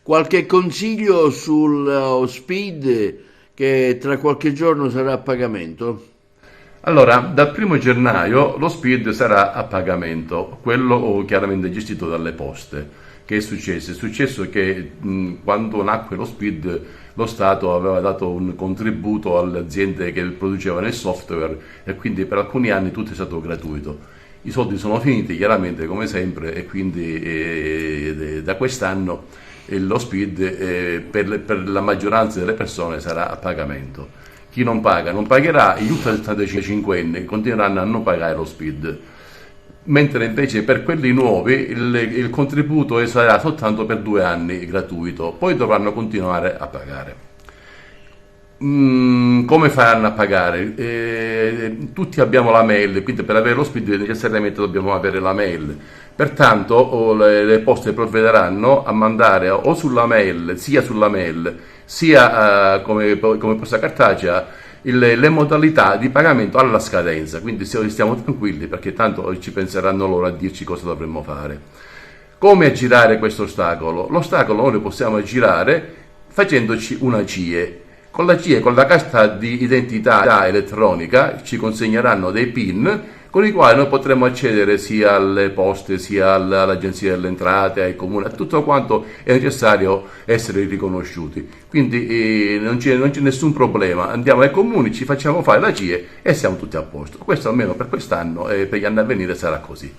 Qualche consiglio sul Speed che tra qualche giorno sarà a pagamento? Allora, dal 1° gennaio lo SPID sarà a pagamento, quello chiaramente gestito dalle poste. Che è successo? È successo che quando nacque lo SPID lo Stato aveva dato un contributo alle aziende che producevano il software e quindi per alcuni anni tutto è stato gratuito. I soldi sono finiti chiaramente come sempre e quindi da quest'anno lo SPID per la maggioranza delle persone sarà a pagamento. Chi non paga non pagherà, gli ultra 75 anni continueranno a non pagare lo SPID, mentre invece per quelli nuovi il contributo sarà soltanto per 2 anni gratuito, poi dovranno continuare a pagare. Come faranno a pagare? Tutti abbiamo la mail, quindi per avere lo SPID necessariamente dobbiamo avere la mail. Pertanto le poste provvederanno a mandare o sulla mail, sia come posta cartacea, le modalità di pagamento alla scadenza. Quindi stiamo tranquilli perché tanto ci penseranno loro a dirci cosa dovremmo fare. Come aggirare questo ostacolo? L'ostacolo noi lo possiamo aggirare facendoci una CIE. Con la CIE, con la carta di identità elettronica, ci consegneranno dei PIN con i quali noi potremo accedere sia alle poste, sia all'Agenzia delle Entrate, ai comuni, a tutto quanto è necessario essere riconosciuti. Quindi non c'è nessun problema, andiamo ai comuni, ci facciamo fare la CIE e siamo tutti a posto. Questo almeno per quest'anno e per gli anni a venire sarà così.